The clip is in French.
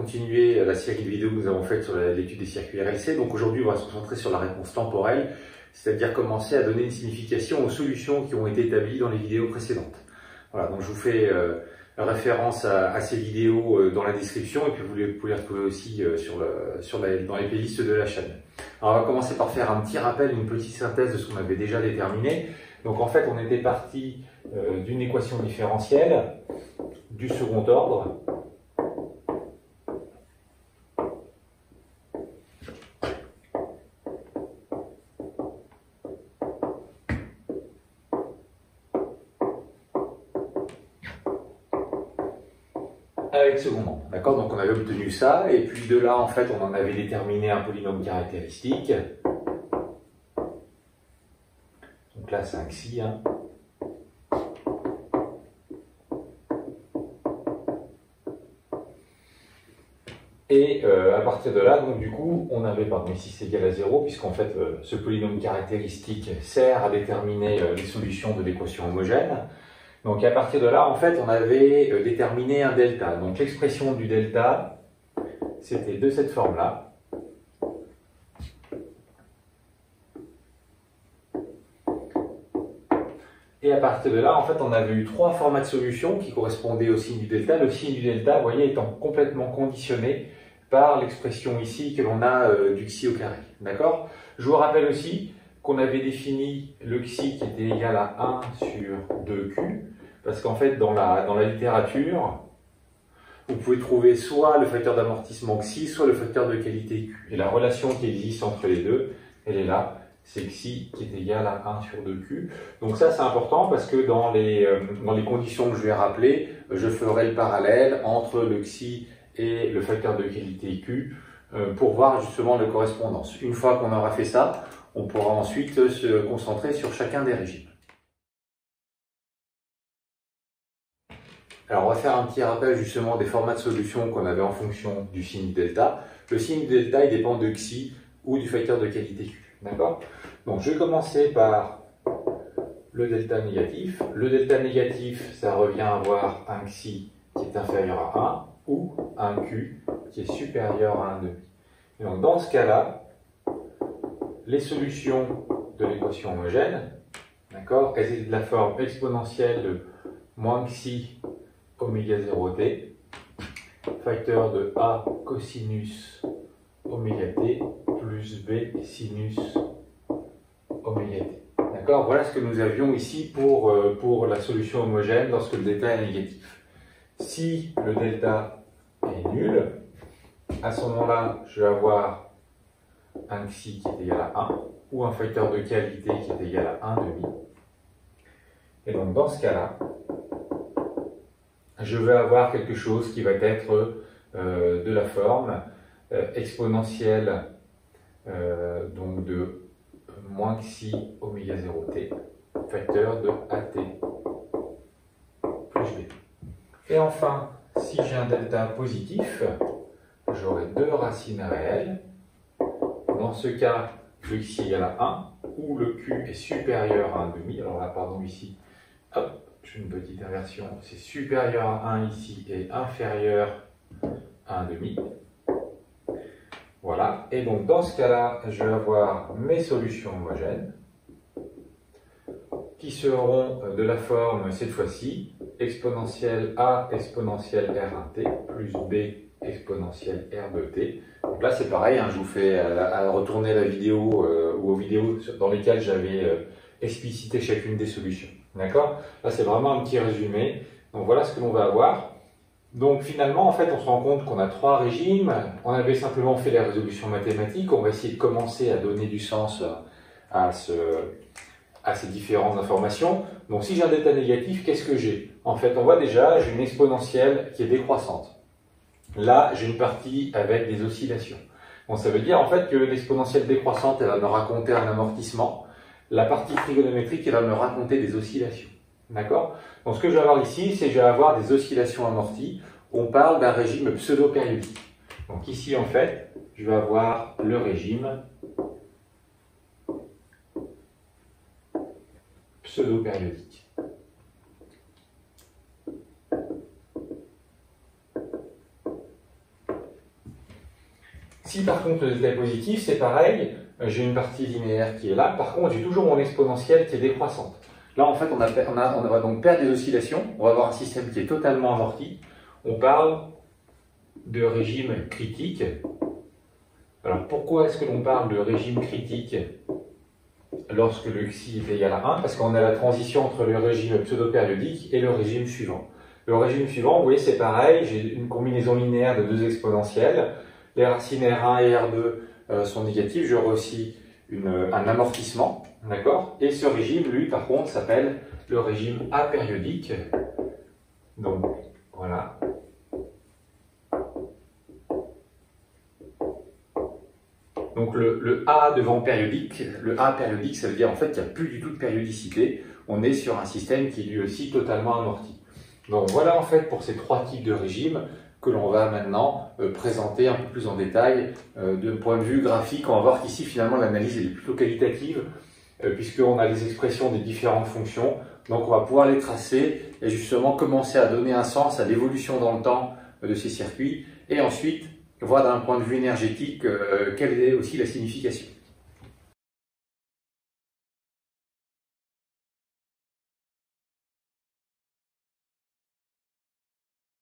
continuer la série de vidéos que nous avons faites sur l'étude des circuits RLC. Donc aujourd'hui, on va se concentrer sur la réponse temporelle, c'est-à-dire commencer à donner une signification aux solutions qui ont été établies dans les vidéos précédentes. Voilà, donc je vous fais référence à ces vidéos dans la description et puis vous pouvez les retrouver aussi dans les playlists de la chaîne. Alors on va commencer par faire un petit rappel, une petite synthèse de ce qu'on avait déjà déterminé. Donc en fait, on était parti d'une équation différentielle du second ordre. Avec second ordre, d'accord? Donc on avait obtenu ça, et puis de là, en fait, on en avait déterminé un polynôme caractéristique. Donc là, c'est un xi, hein. Et à partir de là, donc du coup, on avait, pardon, ici c'est égal à 0, puisqu'en fait, ce polynôme caractéristique sert à déterminer les solutions de l'équation homogène. Donc à partir de là, en fait, on avait déterminé un delta. Donc l'expression du delta, c'était de cette forme-là. Et à partir de là, en fait, on avait eu trois formats de solutions qui correspondaient au signe du delta. Le signe du delta, vous voyez, étant complètement conditionné par l'expression ici que l'on a du xi au carré. D'accord? Je vous rappelle aussi qu'on avait défini le xi qui était égal à 1 sur 2q. Parce qu'en fait, dans la littérature, vous pouvez trouver soit le facteur d'amortissement xi, soit le facteur de qualité q. Et la relation qui existe entre les deux, elle est là. C'est xi qui est égal à 1 sur 2q. Donc ça, c'est important parce que dans les conditions que je vais rappeler, je ferai le parallèle entre le xi et le facteur de qualité q pour voir justement la correspondance. Une fois qu'on aura fait ça, on pourra ensuite se concentrer sur chacun des régimes. Alors on va faire un petit rappel justement des formats de solutions qu'on avait en fonction du signe delta. Le signe delta, il dépend de xi ou du facteur de qualité q. D'accord? Donc je vais commencer par le delta négatif. Le delta négatif, ça revient à avoir un xi qui est inférieur à 1 ou un q qui est supérieur à 1,5. Et donc dans ce cas-là, les solutions de l'équation homogène, d'accord, elles étaient de la forme exponentielle de moins xi oméga 0t, facteur de a cosinus oméga t plus b sinus oméga t. D'accord? Voilà ce que nous avions ici pour la solution homogène lorsque le delta est négatif. Si le delta est nul, à ce moment-là, je vais avoir un xi qui est égal à 1 ou un facteur de qualité qui est égal à 1,5. Et donc dans ce cas-là, je vais avoir quelque chose qui va être de la forme exponentielle donc de moins xi oméga 0t, facteur de at plus b. Et enfin, si j'ai un delta positif, j'aurai deux racines réelles. Dans ce cas, le xi égale à 1, ou le q est supérieur à 1,5. Alors là, pardon, ici, hop, j'ai une petite inversion, c'est supérieur à 1 ici et inférieur à 1,5. Voilà, et donc dans ce cas-là, je vais avoir mes solutions homogènes qui seront de la forme, cette fois-ci, exponentielle A exponentielle R1t plus B exponentielle R2t. Donc là, c'est pareil, hein, je vous fais retourner la vidéo ou aux vidéos dans lesquelles j'avais explicité chacune des solutions. D'accord? Là, c'est vraiment un petit résumé. Donc voilà ce que l'on va avoir. Donc finalement, en fait, on se rend compte qu'on a trois régimes. On avait simplement fait les résolutions mathématiques. On va essayer de commencer à donner du sens à ces différentes informations. Donc si j'ai un delta négatif, qu'est-ce que j'ai? En fait, on voit déjà, j'ai une exponentielle qui est décroissante. Là, j'ai une partie avec des oscillations. Donc ça veut dire en fait que l'exponentielle décroissante, elle va me raconter un amortissement. La partie trigonométrique, elle va me raconter des oscillations. D'accord? Donc ce que je vais avoir ici, c'est que je vais avoir des oscillations amorties. On parle d'un régime pseudo-périodique. Donc ici, en fait, je vais avoir le régime pseudo-périodique. Si par contre le delta est positif, c'est pareil, j'ai une partie linéaire qui est là, par contre j'ai toujours mon exponentielle qui est décroissante. Là en fait on va donc perdre des oscillations, on va avoir un système qui est totalement amorti. On parle de régime critique. Alors pourquoi est-ce que l'on parle de régime critique lorsque le xi est égal à 1? Parce qu'on a la transition entre le régime pseudo-périodique et le régime suivant. Le régime suivant, vous voyez, c'est pareil, j'ai une combinaison linéaire de deux exponentielles. Les racines R1 et R2 sont négatives, j'aurai aussi un amortissement, d'accord? Et ce régime, lui, par contre, s'appelle le régime apériodique. Donc, voilà. Donc le A devant périodique, le A périodique, ça veut dire en fait qu'il n'y a plus du tout de périodicité. On est sur un système qui est lui aussi totalement amorti. Donc voilà en fait pour ces trois types de régimes que l'on va maintenant présenter un peu plus en détail d'un point de vue graphique. On va voir qu'ici finalement l'analyse est plutôt qualitative puisqu'on a les expressions des différentes fonctions. Donc on va pouvoir les tracer et justement commencer à donner un sens à l'évolution dans le temps de ces circuits et ensuite voir d'un point de vue énergétique quelle est aussi la signification.